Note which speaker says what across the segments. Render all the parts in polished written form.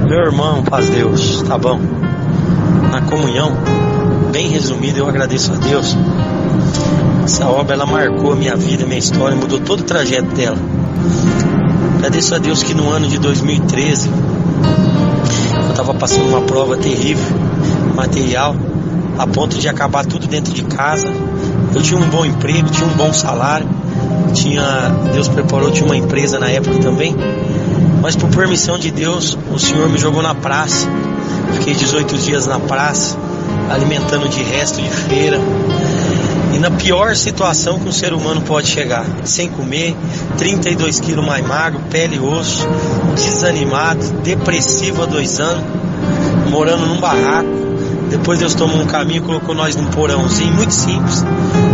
Speaker 1: Meu irmão, paz Deus, tá bom? Na comunhão, bem resumido, eu agradeço a Deus. Essa obra, ela marcou a minha vida, a minha história, mudou todo o trajeto dela. Agradeço a Deus que no ano de 2013, eu estava passando uma prova terrível, material, a ponto de acabar tudo dentro de casa. Eu tinha um bom emprego, tinha um bom salário, Deus preparou, tinha uma empresa na época também. Mas por permissão de Deus, o Senhor me jogou na praça. Fiquei 18 dias na praça, alimentando de resto de feira. E na pior situação que um ser humano pode chegar, sem comer, 32 quilos mais magro, pele e osso, desanimado, depressivo há 2 anos, morando num barraco. Depois Deus tomou um caminho, colocou nós num porãozinho, muito simples.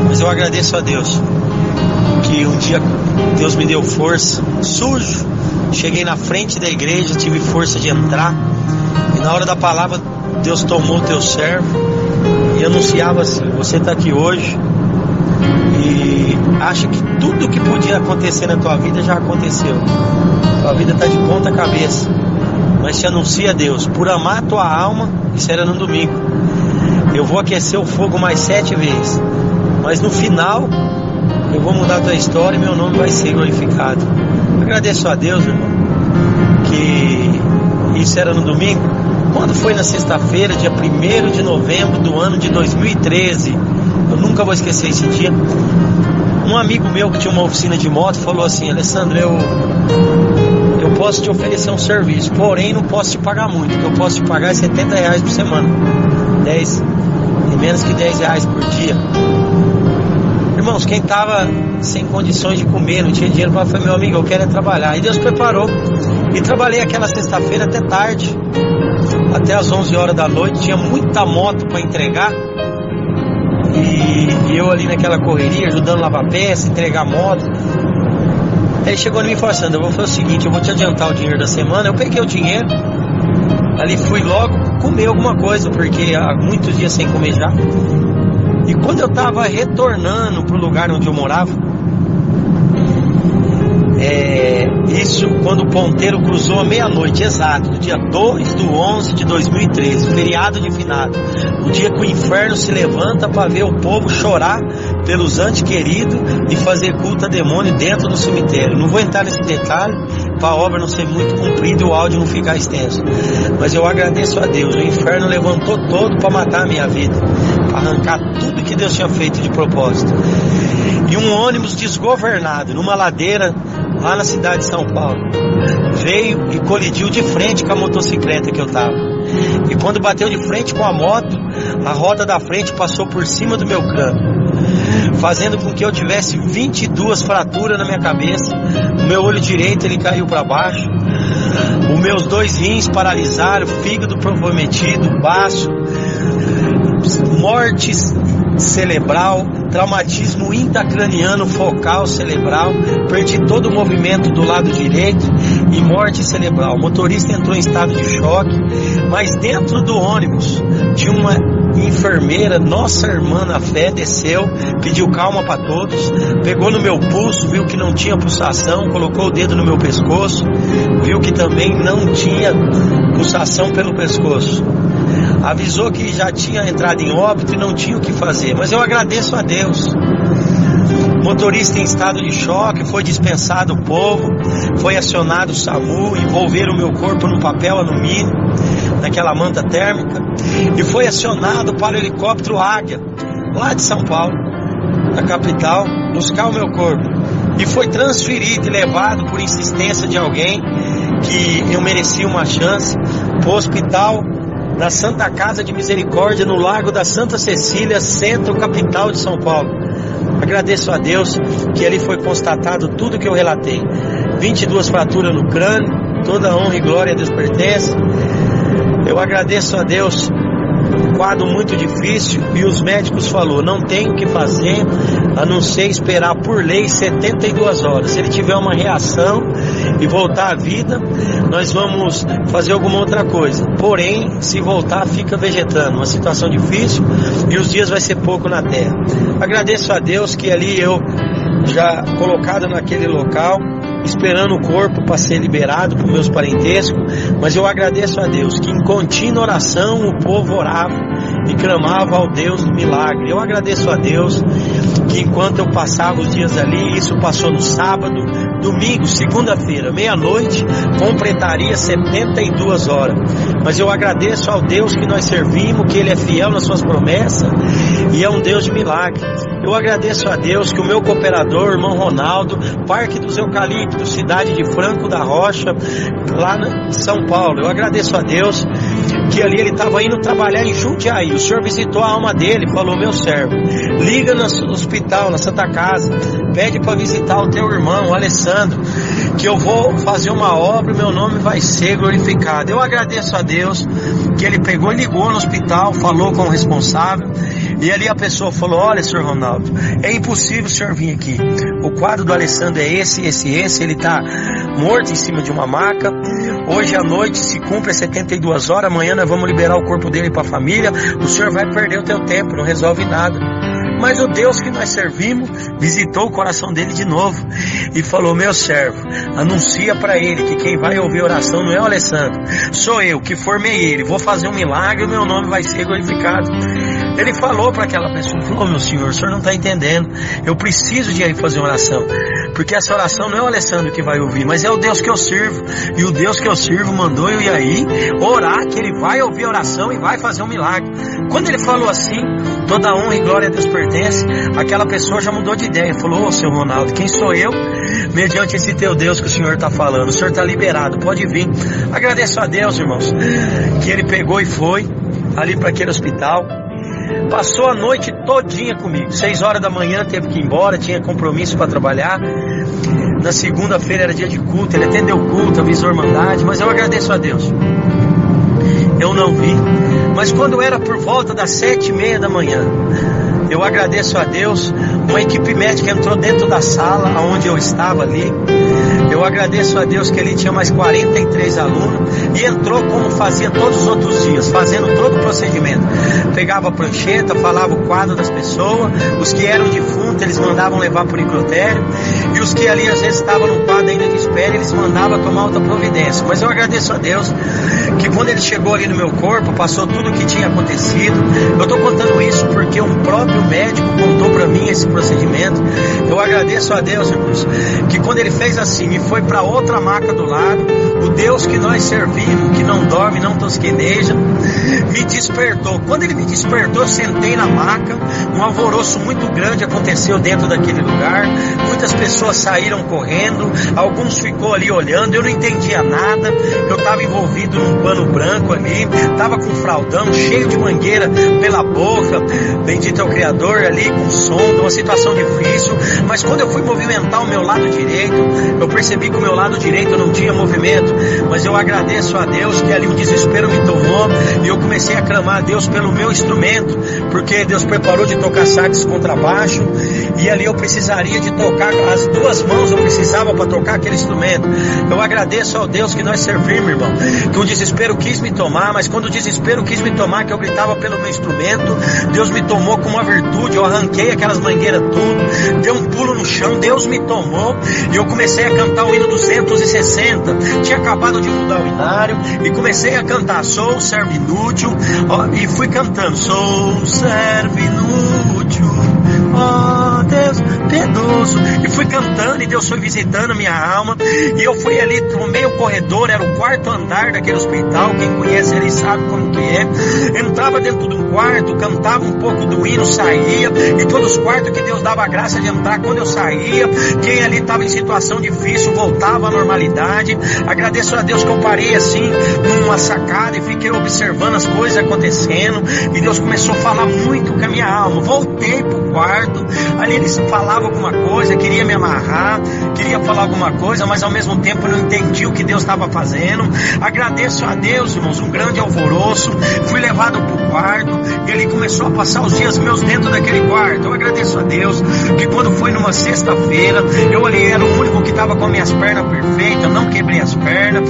Speaker 1: Mas eu agradeço a Deus, que um dia Deus me deu força, sujo. Cheguei na frente da igreja, tive força de entrar. E na hora da palavra, Deus tomou o teu servo e anunciava assim: você está aqui hoje e acha que tudo que podia acontecer na tua vida já aconteceu. Tua vida está de ponta cabeça. Mas te anuncia Deus, por amar a tua alma, isso era no domingo, eu vou aquecer o fogo mais 7 vezes. Mas no final, eu vou mudar a tua história e meu nome vai ser glorificado. Agradeço a Deus, irmão, que isso era no domingo. Quando foi na sexta-feira, dia 1º de novembro do ano de 2013, eu nunca vou esquecer esse dia. Um amigo meu que tinha uma oficina de moto falou assim: Alessandro, eu posso te oferecer um serviço, porém não posso te pagar muito. O que eu posso te pagar é R$70 por semana, 10, e menos que R$10 por dia. Irmãos, quem estava sem condições de comer, não tinha dinheiro, foi meu amigo, eu quero é trabalhar. E Deus preparou. E trabalhei aquela sexta-feira até tarde, até as 11 horas da noite. Tinha muita moto para entregar. E eu ali naquela correria, ajudando a lavar peça, entregar moto. Aí chegou em mim e falou: Sandra, eu vou fazer o seguinte, eu vou te adiantar o dinheiro da semana. Eu peguei o dinheiro, ali fui logo comer alguma coisa, porque há muitos dias sem comer já. E quando eu estava retornando para o lugar onde eu morava, isso quando o ponteiro cruzou a meia-noite, exato, do dia 2/11 de 2013, feriado de finado, o dia que o inferno se levanta para ver o povo chorar pelos antes queridos e fazer culto a demônio dentro do cemitério. Não vou entrar nesse detalhe para a obra não ser muito comprida e o áudio não ficar extenso, mas eu agradeço a Deus. O inferno levantou todo para matar a minha vida, para arrancar tudo que Deus tinha feito de propósito. E um ônibus desgovernado numa ladeira lá na cidade de São Paulo veio e colidiu de frente com a motocicleta que eu tava. E quando bateu de frente com a moto, a roda da frente passou por cima do meu crânio, fazendo com que eu tivesse 22 fraturas na minha cabeça. O meu olho direito ele caiu para baixo, os meus 2 rins paralisaram, fígado comprometido, baço, morte cerebral, traumatismo intracraniano focal cerebral, perdi todo o movimento do lado direito e morte cerebral. O motorista entrou em estado de choque, mas dentro do ônibus tinha uma enfermeira, nossa irmã na fé, desceu, pediu calma para todos, pegou no meu pulso, viu que não tinha pulsação, colocou o dedo no meu pescoço, viu que também não tinha pulsação pelo pescoço. Avisou que já tinha entrado em óbito e não tinha o que fazer, mas eu agradeço a Deus. Motorista em estado de choque, foi dispensado o povo, foi acionado o SAMU, envolveram o meu corpo num papel alumínio, naquela manta térmica, e foi acionado para o helicóptero Águia, lá de São Paulo, da capital, buscar o meu corpo. E foi transferido e levado por insistência de alguém que eu merecia uma chance para o hospital da Santa Casa de Misericórdia, no Largo da Santa Cecília, centro capital de São Paulo. Agradeço a Deus que ali foi constatado tudo que eu relatei. 22 fraturas no crânio, toda honra e glória a Deus pertence. Eu agradeço a Deus. Quadro muito difícil, e os médicos falaram: não tem o que fazer a não ser esperar por lei 72 horas. Se ele tiver uma reação e voltar à vida, nós vamos fazer alguma outra coisa. Porém, se voltar, fica vegetando. Uma situação difícil e os dias vai ser pouco na terra. Agradeço a Deus que ali eu, já colocado naquele local, esperando o corpo para ser liberado para os meus parentescos, mas eu agradeço a Deus que em contínua oração o povo orava e clamava ao Deus do milagre. Eu agradeço a Deus que enquanto eu passava os dias ali, isso passou no sábado, domingo, segunda-feira, meia-noite, completaria 72 horas. Mas eu agradeço ao Deus que nós servimos, que Ele é fiel nas suas promessas e é um Deus de milagre. Eu agradeço a Deus que o meu cooperador, irmão Ronaldo, Parque dos Eucaliptos, cidade de Franco da Rocha, lá em São Paulo, eu agradeço a Deus que ali ele estava indo trabalhar em Jundiaí. O Senhor visitou a alma dele, falou: meu servo, liga no hospital, na Santa Casa, pede para visitar o teu irmão, o Alessandro, que eu vou fazer uma obra e meu nome vai ser glorificado. Eu agradeço a Deus que ele pegou e ligou no hospital, falou com o responsável, e ali a pessoa falou: olha, senhor Ronaldo, é impossível o senhor vir aqui, o quadro do Alessandro é esse, ele está morto em cima de uma maca, hoje à noite se cumpre 72 horas, amanhã nós vamos liberar o corpo dele para a família, o senhor vai perder o teu tempo, não resolve nada. Mas o Deus que nós servimos visitou o coração dele de novo e falou: meu servo, anuncia para ele que quem vai ouvir a oração não é o Alessandro, sou eu que formei ele, vou fazer um milagre e o meu nome vai ser glorificado. Ele falou para aquela pessoa, falou: meu senhor, o senhor não está entendendo, eu preciso de ir fazer uma oração, porque essa oração não é o Alessandro que vai ouvir, mas é o Deus que eu sirvo, e o Deus que eu sirvo mandou eu ir aí orar, que ele vai ouvir a oração e vai fazer um milagre. Quando ele falou assim, toda honra e glória a Deus pertence, aquela pessoa já mudou de ideia, falou: ô seu Ronaldo, quem sou eu mediante esse teu Deus que o senhor está falando? O senhor está liberado, pode vir. Agradeço a Deus, irmãos, que ele pegou e foi ali para aquele hospital. Passou a noite todinha comigo, 6 horas da manhã teve que ir embora, tinha compromisso para trabalhar. Na segunda-feira era dia de culto, ele atendeu o culto, avisou a Irmandade, mas eu agradeço a Deus, eu não vi. Mas quando era por volta das 7h30 da manhã, eu agradeço a Deus, uma equipe médica entrou dentro da sala onde eu estava ali. Eu agradeço a Deus que ali tinha mais 43 alunos e entrou como fazia todos os outros dias, fazendo todo o procedimento. Pegava a prancheta, falava o quadro das pessoas, os que eram defuntos eles mandavam levar para o necrotério, e os que ali às vezes estavam no quadro ainda de espera, eles mandavam tomar outra providência. Mas eu agradeço a Deus que quando ele chegou ali no meu corpo, passou tudo o que tinha acontecido. Eu estou contando isso porque um próprio médico contou para mim esse procedimento. Eu agradeço a Deus, irmãos, que quando ele fez assim e foi para outra maca do lado, o Deus que nós servimos, que não dorme, não tosqueneja, me despertou. Quando ele me despertou, eu sentei na maca, um alvoroço muito grande aconteceu dentro daquele lugar, muitas pessoas saíram correndo, alguns ficou ali olhando, eu não entendia nada, eu estava envolvido num pano branco ali, estava com um fraldão cheio de mangueira pela boca, bendito é o Criador, ali com som, uma situação difícil. Mas quando eu fui movimentar o meu lado direito, eu percebi que o meu lado direito não tinha movimento, mas eu agradeço a Deus que ali o desespero me tomou e eu comecei a clamar a Deus pelo meu instrumento, porque Deus preparou de tocar sax contrabaixo e ali eu precisaria de tocar, as duas mãos eu precisava para tocar aquele instrumento. Eu agradeço ao Deus que nós servimos, irmão, que o desespero quis me tomar, mas quando o desespero quis me tomar, que eu gritava pelo meu instrumento, Deus me tomou com uma virtude, eu arranquei aquelas mangueiras tudo, dei um pulo no chão, Deus me tomou e eu comecei a cantar o hino 260, tinha acabado de mudar o inário e comecei a cantar: sou servo inútil, ó, e fui cantando: sou servo inútil, ó Deus piedoso, e fui cantando e Deus foi visitando a minha alma, e eu fui ali no meio corredor, era o 4º andar daquele hospital, quem conhece ali sabe como que é, entrava dentro de um quarto, cantava um pouco do hino, saía, e todos os quartos que Deus dava a graça de entrar, quando eu saía, quem ali estava em situação difícil voltava à normalidade. Agradeço a Deus que eu parei assim numa sacada e fiquei observando as coisas acontecendo, e Deus começou a falar muito com a minha alma. Voltei pro quarto, ali eles falavam alguma coisa, queria me amarrar, queria falar alguma coisa, mas ao mesmo tempo eu não entendi o que Deus estava fazendo. Agradeço a Deus, irmãos, um grande alvoroço, fui levado pro quarto, e ele começou começou a passar os dias meus dentro daquele quarto. Eu agradeço a Deus que quando foi numa sexta-feira, eu olhei, era o único que estava com as minhas pernas perfeitas, eu não quebrei as pernas.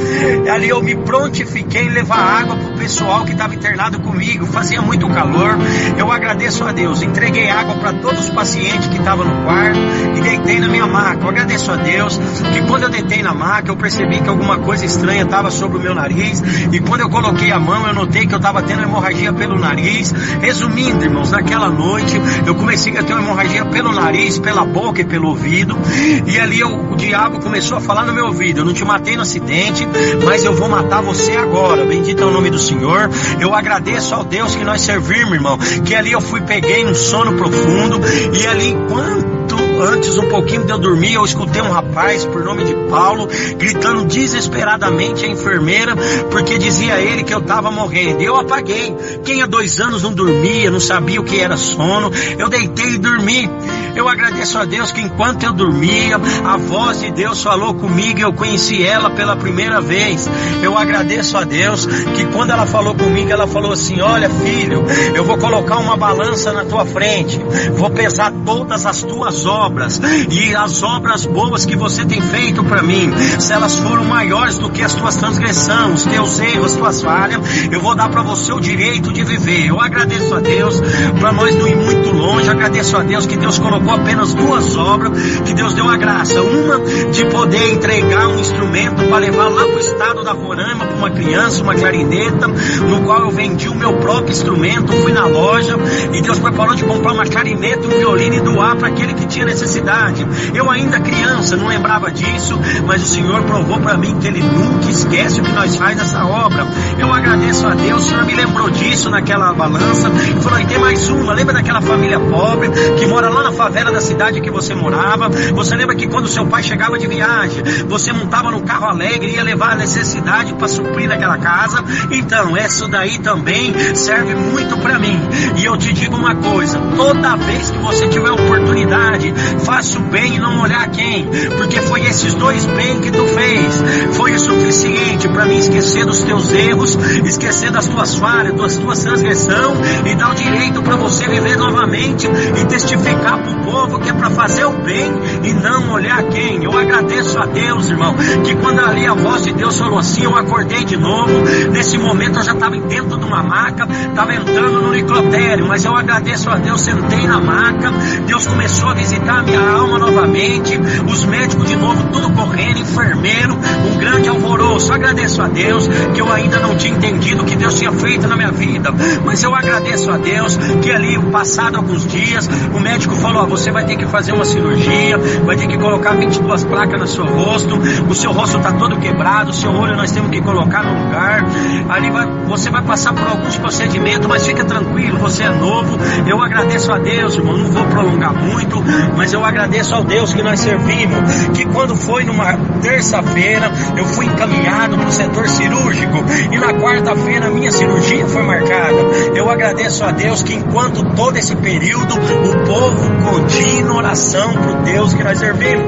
Speaker 1: Ali eu me prontifiquei em levar água para o pessoal que estava internado comigo, fazia muito calor. Eu agradeço a Deus, entreguei água para todos os pacientes que estavam no quarto e deitei na minha maca. Eu agradeço a Deus que quando eu deitei na maca, eu percebi que alguma coisa estranha estava sobre o meu nariz, e quando eu coloquei a mão, eu notei que eu estava tendo hemorragia pelo nariz. Resumindo, irmãos, naquela noite eu comecei a ter uma hemorragia pelo nariz, pela boca e pelo ouvido, e ali o diabo começou a falar no meu ouvido: eu não te matei no acidente, mas eu vou matar você agora. Bendito é o nome do Senhor. Eu agradeço ao Deus que nós servimos, irmão, que ali eu peguei num sono profundo, e ali enquanto antes um pouquinho de eu dormir, eu escutei um rapaz por nome de Paulo gritando desesperadamente a enfermeira, porque dizia ele que eu estava morrendo. Eu apaguei. Quem há 2 anos não dormia, não sabia o que era sono, eu deitei e dormi. Eu agradeço a Deus que enquanto eu dormia, a voz de Deus falou comigo e eu conheci ela pela primeira vez. Eu agradeço a Deus que quando ela falou comigo, ela falou assim: olha, filho, eu vou colocar uma balança na tua frente, vou pesar todas as tuas obras, e as obras boas que você tem feito para mim, se elas foram maiores do que as tuas transgressões, os teus erros, as tuas falhas, eu vou dar para você o direito de viver. Eu agradeço a Deus, para nós não ir muito longe, agradeço a Deus que Deus colocou apenas 2 obras, que Deus deu a graça. Uma de poder entregar um instrumento para levar lá para o estado da Roraima para uma criança, uma clarineta, no qual eu vendi o meu próprio instrumento, fui na loja e Deus preparou de comprar uma clarineta, um violino e doar para aquele que tinha necessidade. Eu ainda criança não lembrava disso, mas o Senhor provou para mim que Ele nunca esquece o que nós faz nessa obra. Eu agradeço a Deus, o Senhor me lembrou disso naquela balança e falou: e tem mais uma, lembra daquela família pobre que mora lá na favela da cidade que você morava? Você lembra que quando seu pai chegava de viagem, você montava num carro alegre e ia levar a necessidade para suprir naquela casa? Então, essa daí também serve muito para mim. E eu te digo uma coisa: toda vez que você tiver oportunidade, faça o bem e não olhar quem, porque foi esses 2 bem que tu fez, foi o suficiente para mim esquecer dos teus erros, esquecer das tuas falhas, das tuas transgressões, e dar o direito para você viver novamente e testificar para o povo que é para fazer o bem e não olhar quem. Eu agradeço a Deus, irmão, que quando ali a voz de Deus falou assim, eu acordei de novo. Nesse momento eu já estava dentro de uma maca, estava entrando no necrotério, mas eu agradeço a Deus, sentei na maca, Deus começou a visitar a minha alma novamente, os médicos de novo, tudo correndo, enfermeiro, um grande alvoroço. Agradeço a Deus que eu ainda não tinha entendido o que Deus tinha feito na minha vida, mas eu agradeço a Deus que ali, passado alguns dias, o médico falou: ó, você vai ter que fazer uma cirurgia, vai ter que colocar 22 placas no seu rosto, o seu rosto está todo quebrado, o seu olho nós temos que colocar no lugar, ali você vai passar por alguns procedimentos, mas fica tranquilo, você é novo. Eu agradeço a Deus, irmão, não vou prolongar muito, mas eu agradeço ao Deus que nós servimos, que quando foi numa terça-feira, eu fui encaminhado para o setor cirúrgico, e na quarta-feira a minha cirurgia foi marcada. Eu agradeço a Deus que enquanto todo esse período, o povo continua oração para o Deus que nós servimos.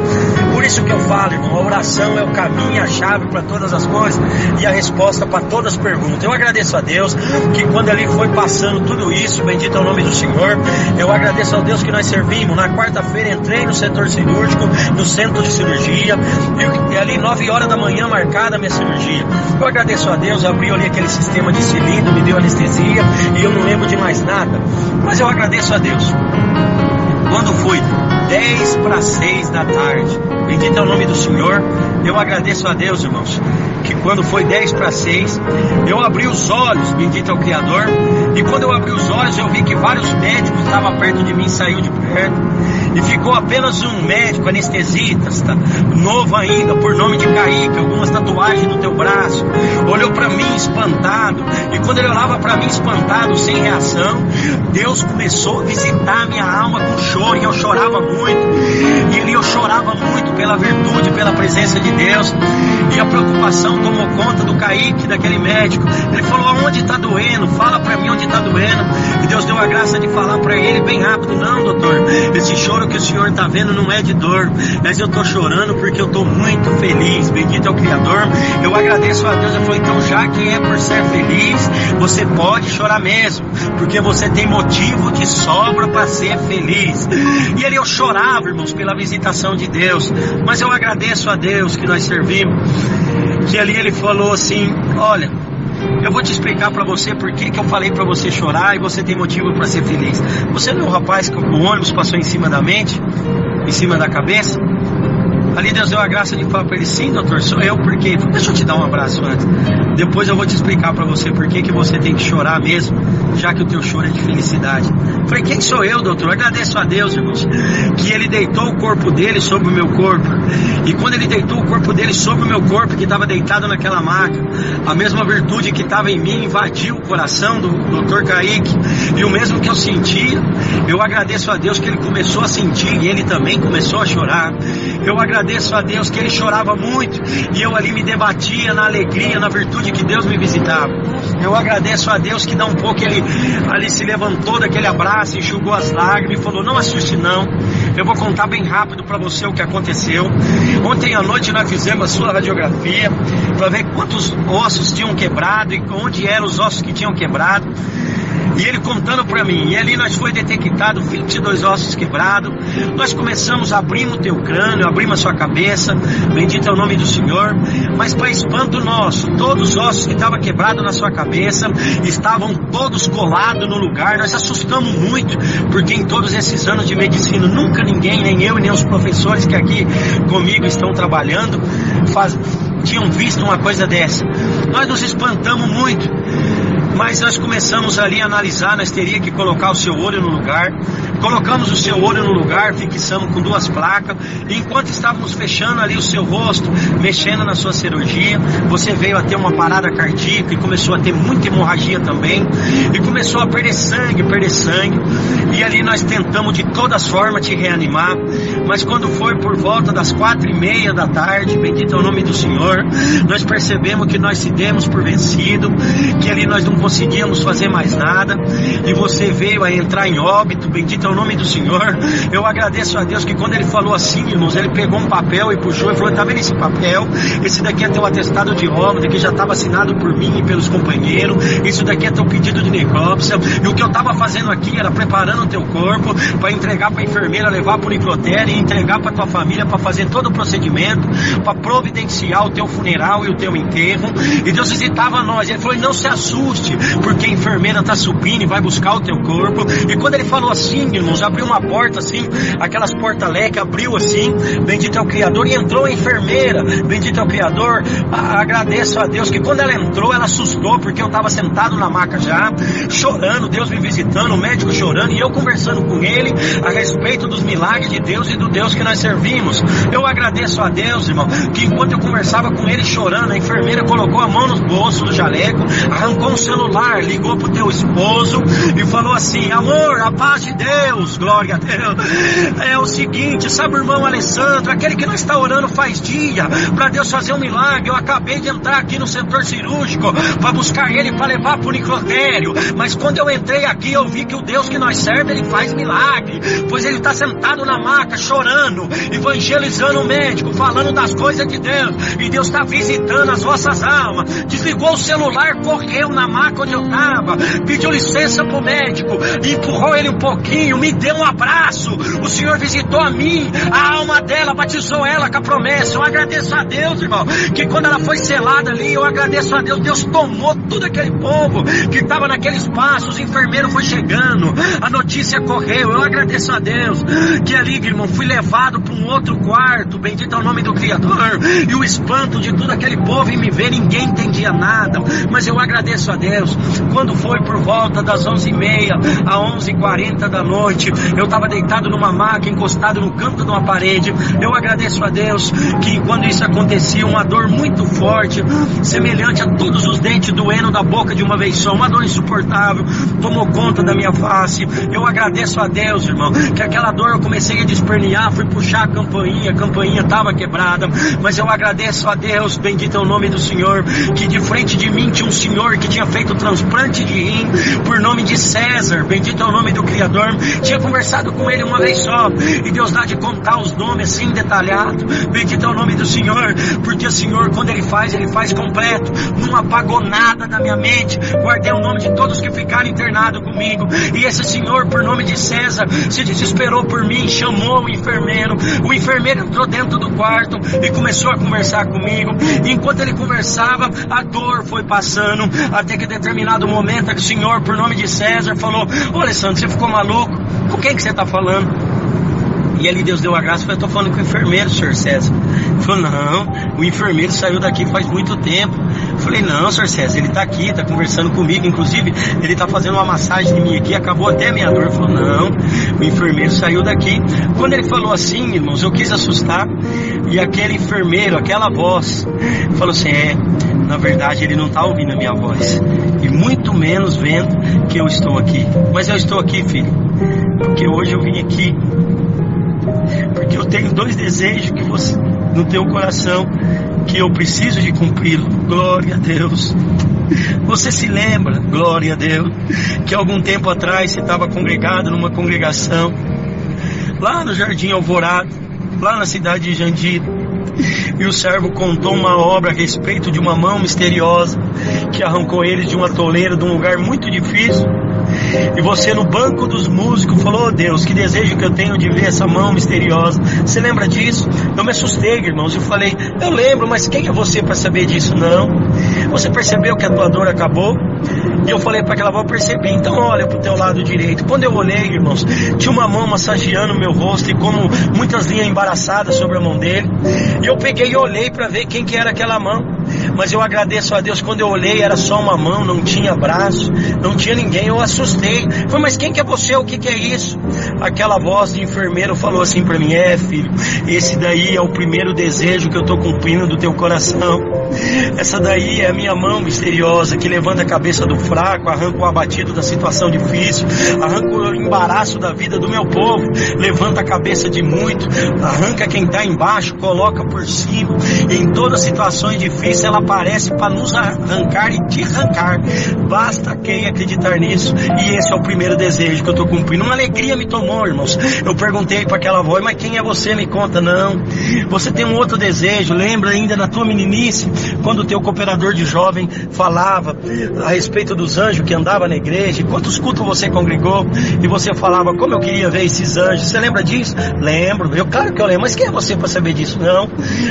Speaker 1: Por isso que eu falo, irmão, a oração é o caminho, a chave para todas as coisas e a resposta para todas as perguntas. Eu agradeço a Deus que quando ali foi passando tudo isso, bendito é o nome do Senhor, eu agradeço ao Deus que nós servimos. Na quarta-feira entrei no setor cirúrgico, no centro de cirurgia, e ali 9 horas da manhã marcada a minha cirurgia. Eu agradeço a Deus, abri ali aquele sistema de cilindro, me deu anestesia e eu não lembro de mais nada, mas eu agradeço a Deus. Quando foi 10 para 6 da tarde, bendito é o nome do Senhor, eu agradeço a Deus, irmãos, que quando foi 10 para 6, eu abri os olhos, bendito é o Criador, e quando eu abri os olhos, eu vi que vários médicos estavam perto de mim, saiu de perto, e ficou apenas um médico, anestesista, novo ainda, por nome de Kaique, algumas tatuagens no teu braço, olhou para mim espantado, e quando ele olhava para mim espantado, sem reação, Deus começou a visitar a minha alma com choro, e eu chorava muito, e eu chorava muito pela virtude, pela presença de Deus, e a preocupação tomou conta do Kaique, daquele médico. Ele falou: aonde está doendo? Fala para mim onde está doendo. E Deus deu a graça de falar para ele bem rápido: não, doutor, esse choro que o senhor está vendo não é de dor, mas eu estou chorando porque eu estou muito feliz. Bendito é o Criador. Eu agradeço a Deus. Eu falei: então, já que é por ser feliz, você pode chorar mesmo, porque você tem motivo de sobra para ser feliz. E ali eu chorava, irmãos, pela visitação de Deus. Mas eu agradeço a Deus que nós servimos, que ali ele falou assim: olha, eu vou te explicar para você por que eu falei para você chorar e você tem motivo para ser feliz. Você não é o rapaz que o ônibus passou em cima da mente, em cima da cabeça? Ali Deus deu a graça de falar para ele: sim, doutor, sou eu. Por quê? Deixa eu te dar um abraço antes. Depois eu vou te explicar para você por que você tem que chorar mesmo, já que o teu choro é de felicidade. Falei: quem sou eu, doutor? Agradeço a Deus, irmãos, que ele deitou o corpo dele sobre o meu corpo. E quando ele deitou o corpo dele sobre o meu corpo, que estava deitado naquela maca, a mesma virtude que estava em mim invadiu o coração do doutor Kaique. E o mesmo que eu sentia, eu agradeço a Deus que ele começou a sentir e ele também começou a chorar. Eu agradeço a Deus que ele chorava muito e eu ali me debatia na alegria, na virtude que Deus me visitava. Eu agradeço a Deus que dá um pouco ele ali se levantou daquele abraço, enxugou as lágrimas e falou: não assuste não, eu vou contar bem rápido para você o que aconteceu. Ontem à noite nós fizemos a sua radiografia para ver quantos ossos tinham quebrado e onde eram os ossos que tinham quebrado. E ele contando para mim, e ali nós foi detectado 22 ossos quebrados. Nós começamos a abrir o teu crânio, abrimos a sua cabeça, bendito é o nome do Senhor. Mas para espanto nosso, todos os ossos que estavam quebrados na sua cabeça estavam todos colados no lugar. Nós assustamos muito, porque em todos esses anos de medicina nunca ninguém, nem eu e nem os professores que aqui comigo estão trabalhando, tinham visto uma coisa dessa. Nós nos espantamos muito. Mas nós começamos ali a analisar, nós teríamos que colocar o seu olho no lugar. Colocamos o seu olho no lugar, fixamos com 2 placas. E enquanto estávamos fechando ali o seu rosto, mexendo na sua cirurgia, você veio a ter uma parada cardíaca e começou a ter muita hemorragia também. E começou a perder sangue. E ali nós tentamos de todas as formas te reanimar. Mas quando foi por volta das 4:30 da tarde, bendito é o nome do Senhor, nós percebemos que nós se demos por vencido, que ali nós não conseguíamos fazer mais nada. E você veio a entrar em óbito, bendito é o nome do Senhor. Eu agradeço a Deus que quando ele falou assim, irmãos, ele pegou um papel e puxou e falou: tá vendo esse papel? Esse daqui é teu atestado de óbito, que já estava assinado por mim e pelos companheiros. Isso daqui é teu pedido de necrópsia. E o que eu estava fazendo aqui era preparando o teu corpo para entregar para a enfermeira, levar para o necrotério e entregar para tua família, para fazer todo o procedimento, para providenciar o teu funeral e o teu enterro. E Deus visitava nós. Ele falou: não se assuste, porque a enfermeira está subindo e vai buscar o teu corpo. E quando ele falou assim, irmãos, abriu uma porta assim, aquelas porta-leque, abriu assim, bendito é o Criador, e entrou a enfermeira, bendito é o Criador. Agradeço a Deus que quando ela entrou, ela assustou, porque eu estava sentado na maca já, chorando, Deus me visitando, o médico chorando, e eu conversando com ele a respeito dos milagres de Deus e do Deus que nós servimos. Eu agradeço a Deus, irmão, que enquanto eu conversava com ele chorando, a enfermeira colocou a mão no bolso do jaleco, arrancou um celular, ligou pro teu esposo e falou assim: amor, a paz de Deus, glória a Deus. É o seguinte, sabe o irmão Alessandro, aquele que não está orando faz dia para Deus fazer um milagre. Eu acabei de entrar aqui no setor cirúrgico para buscar ele para levar para o necrotério, mas quando eu entrei aqui eu vi que o Deus que nós servemos, ele faz milagre, pois ele está sentado na maca chorando, evangelizando o médico, falando das coisas de Deus, e Deus está visitando as vossas almas. Desligou o celular, correu na maca onde eu estava, pediu licença pro médico, empurrou ele um pouquinho, me deu um abraço. O Senhor visitou a mim, a alma dela, batizou ela com a promessa. Eu agradeço a Deus, irmão, que quando ela foi selada ali, eu agradeço a Deus, Deus tomou todo aquele povo que estava naquele espaço, os enfermeiros foi chegando, a notícia correu. Eu agradeço a Deus que ali, irmão, fui levado para um outro quarto, bendito é o nome do Criador, e o espanto de todo aquele povo em me ver, ninguém entendia nada, mas eu agradeço a Deus. Quando foi por volta das 11:30 a 11:40 da noite, eu estava deitado numa maca, encostado no canto de uma parede. Eu agradeço a Deus que quando isso acontecia, uma dor muito forte, semelhante a todos os dentes doendo da boca de uma vez só, uma dor insuportável, tomou conta da minha face. Eu agradeço a Deus, irmão, que aquela dor eu comecei a despernear, fui puxar a campainha estava quebrada, mas eu agradeço a Deus, bendito é o nome do Senhor, que de frente de mim tinha um senhor que tinha feito feito transplante de rim, por nome de César, bendito é o nome do Criador. Tinha conversado com ele uma vez só, e Deus dá de contar os nomes assim detalhado. Bendito é o nome do Senhor, porque o Senhor, quando Ele faz completo. Não apagou nada da minha mente. Guardei o nome de todos que ficaram internados comigo, e esse senhor, por nome de César, se desesperou por mim, chamou o enfermeiro entrou dentro do quarto e começou a conversar comigo. E enquanto ele conversava, a dor foi passando, até que em determinado momento o senhor, por nome de César, falou: ô Alessandro, você ficou maluco? Com quem que você está falando? E ali Deus deu a graça. Eu estou falando com o enfermeiro, senhor César. Ele falou: não, o enfermeiro saiu daqui faz muito tempo. Eu falei: não, senhor César, ele está aqui, está conversando comigo. Inclusive, ele está fazendo uma massagem em mim aqui, acabou até a minha dor. Ele falou: não, o enfermeiro saiu daqui. Quando ele falou assim, irmãos, eu quis assustar. E aquele enfermeiro, aquela voz, falou assim: na verdade ele não está ouvindo a minha voz, e muito menos vendo que eu estou aqui. Mas eu estou aqui, filho, porque hoje eu vim aqui porque eu tenho 2 desejos que você, no teu coração, que eu preciso de cumpri-lo. Glória a Deus. Você se lembra, glória a Deus, que algum tempo atrás você estava congregado numa congregação lá no Jardim Alvorada, lá na cidade de Jandira, e o servo contou uma obra a respeito de uma mão misteriosa que arrancou eles de uma toleira, de um lugar muito difícil. E você, no banco dos músicos, falou: oh Deus, que desejo que eu tenho de ver essa mão misteriosa. Você lembra disso? Eu me assustei, irmãos. Eu falei: eu lembro, mas quem é você para saber disso? Não. Você percebeu que a tua dor acabou? E eu falei para aquela avó: percebi. Então olha para o teu lado direito. Quando eu olhei, irmãos, tinha uma mão massageando o meu rosto, e como muitas linhas embaraçadas sobre a mão dele. E eu peguei e olhei para ver quem que era aquela mão. Mas eu agradeço a Deus, quando eu olhei era só uma mão, não tinha braço, não tinha ninguém. Eu assustei. Falei: mas quem que é você? O que que é isso? Aquela voz de enfermeiro falou assim para mim: filho, esse daí é o primeiro desejo que eu estou cumprindo do teu coração. Essa daí é a minha mão misteriosa, que levanta a cabeça do fraco, arranca o abatido da situação difícil, arranca o embaraço da vida do meu povo, levanta a cabeça de muito, arranca quem está embaixo, coloca por cima. Em todas as situações difíceis ela aparece para nos arrancar e te arrancar. Basta quem acreditar nisso. E esse é o primeiro desejo que eu estou cumprindo. Uma alegria me tomou, irmãos. Eu perguntei para aquela voz: mas quem é você? Me conta. Não, você tem um outro desejo. Lembra ainda na tua meninice, quando o teu cooperador de jovem falava a respeito dos anjos que andavam na igreja, quantos cultos você congregou, e você falava: como eu queria ver esses anjos. Você lembra disso? Lembro. Claro que eu lembro. Mas quem é você para saber disso? Não.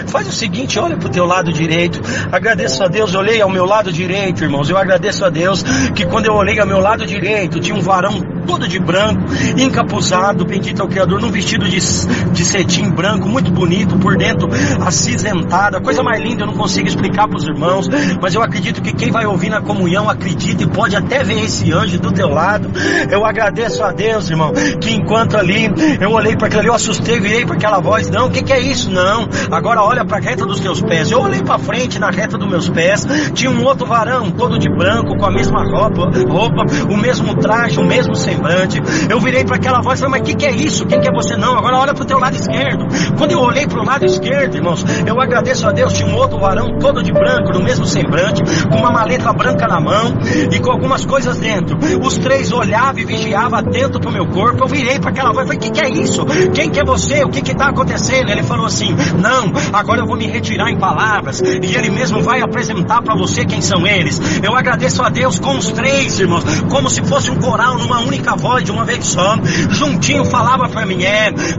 Speaker 1: Faz o seguinte, olha para o teu lado direito. Agradeço a Deus. Eu olhei ao meu lado direito, irmãos. Eu agradeço a Deus que quando eu olhei ao meu lado direito, tinha um varão todo de branco, encapuzado, bendito é o Criador, num vestido de cetim branco, muito bonito, por dentro acinzentado, a coisa mais linda. Eu não consigo explicar para os irmãos, mas eu acredito que quem vai ouvir na comunhão acredita e pode até ver esse anjo do teu lado. Eu agradeço a Deus, irmão, que enquanto ali eu olhei para aquilo ali, eu assustei, virei para aquela voz: não, o que é isso? Não, agora olha para a reta dos teus pés. Eu olhei para frente, na reta dos meus pés tinha um outro varão, todo de branco, com a mesma roupa, o mesmo traje, o mesmo semblante. Eu virei para aquela voz e falei: mas o que é isso? Quem que é você? Não, agora olha para o teu lado esquerdo. Quando eu olhei para o lado esquerdo, irmãos, eu agradeço a Deus, tinha um outro varão todo de branco, no mesmo semblante, com uma maleta branca na mão e com algumas coisas dentro. Os 3 olhavam e vigiavam atento para o meu corpo. Eu virei para aquela voz e falei: o que é isso? Quem que é você? O que está acontecendo? Ele falou assim: não, agora eu vou me retirar em palavras, e ele mesmo vai apresentar para você quem são eles. Eu agradeço a Deus com os 3, irmãos, como se fosse um coral, numa única voz, de uma vez só, juntinho falava para mim: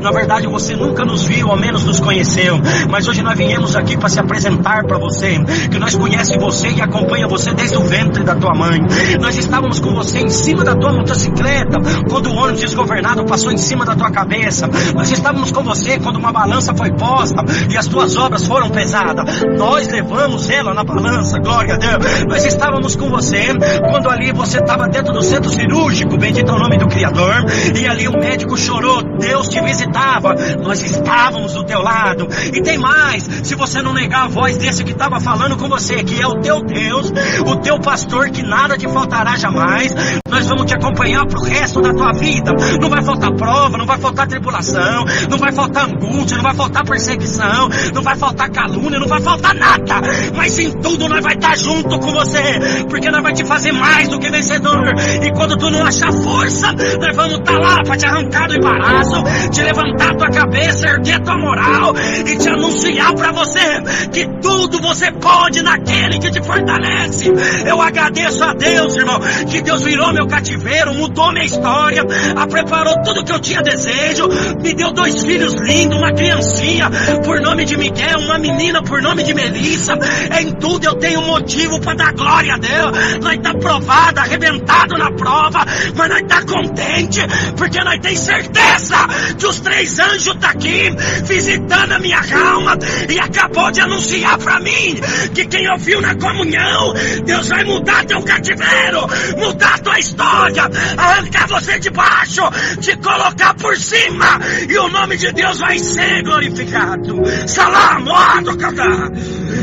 Speaker 1: na verdade você nunca nos viu, ao menos nos conheceu, mas hoje nós viemos aqui para se apresentar para você, que nós conhecemos você e acompanha você desde o ventre da tua mãe. Nós estávamos com você em cima da tua motocicleta, quando o ônibus desgovernado passou em cima da tua cabeça. Nós estávamos com você quando uma balança foi posta e as tuas obras foram pesadas. Nós levamos ela na balança, glória a Deus. Nós estávamos com você quando ali você estava dentro do centro cirúrgico, bendito o nome do Criador. E ali o médico chorou, Deus te visitava, nós estávamos do teu lado. E tem mais, se você não negar a voz desse que estava falando com você, que é o teu Deus, o teu pastor, que nada te faltará jamais, nós vamos te acompanhar pro resto da tua vida. Não vai faltar prova, não vai faltar tribulação, não vai faltar angústia, não vai faltar perseguição, não vai faltar calúnia, não vai faltar nada. Mas em tudo nós vai estar junto com você, porque nós vai te fazer mais do que vencedor. E quando tu não achar força, nós vamos estar lá para te arrancar do embaraço, te levantar tua cabeça, erguer tua moral e te anunciar para você que tudo você pode naquele que te fortalece. Eu agradeço a Deus, irmão, que Deus virou meu cativeiro, mudou minha história, preparou tudo que eu tinha desejo, me deu 2 filhos lindos, uma criancinha por nome de Miguel, uma menina por nome de Melissa. Em tudo eu tenho motivo para dar glória a Deus. Nós tá provado, arrebentado na prova, mas nós tá contente, porque nós tem certeza que os 3 anjos tá aqui visitando a minha alma e acabou de anunciar para mim que quem ouviu na comunhão, Deus vai mudar teu cativeiro, mudar tua história, arrancar você de baixo, te colocar por cima, e o nome de Deus vai ser glorificado. Salam,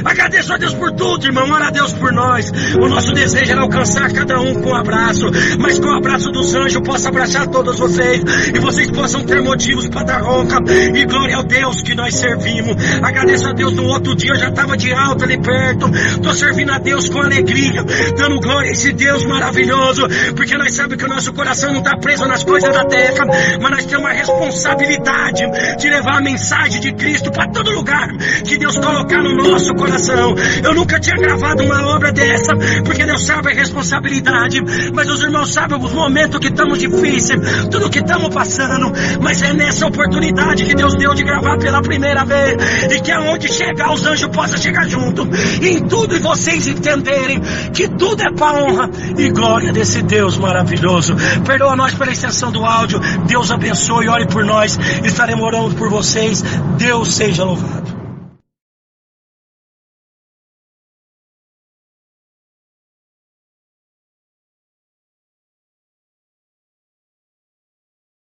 Speaker 1: agradeço a Deus por tudo, irmão. Ora a Deus por nós. O nosso desejo era alcançar cada um com um abraço, mas com o abraço dos anjos possa abraçar todos vocês, e vocês possam ter motivos para dar honra e glória ao Deus que nós servimos. Agradeço a Deus. No outro dia eu já estava de alta ali perto, tô servindo a Deus com alegria, dando glória a esse Deus maravilhoso, porque nós sabemos que o nosso coração não está preso nas coisas da terra, mas nós temos uma responsabilidade de levar a mensagem de Cristo para todo lugar que Deus colocar no nosso coração. Eu nunca tinha gravado uma obra dessa, porque Deus sabe a responsabilidade, mas os irmãos sabem os momentos que estamos difíceis, tudo que estamos passando, mas é nessa oportunidade que Deus deu de gravar pela primeira vez, e que aonde chegar os anjos possam chegar junto, em tudo, e vocês entenderem que tudo é para honra e glória desse Deus maravilhoso. Perdoa nós pela extensão do áudio, Deus abençoe, ore por nós, estaremos orando por vocês, Deus seja louvado.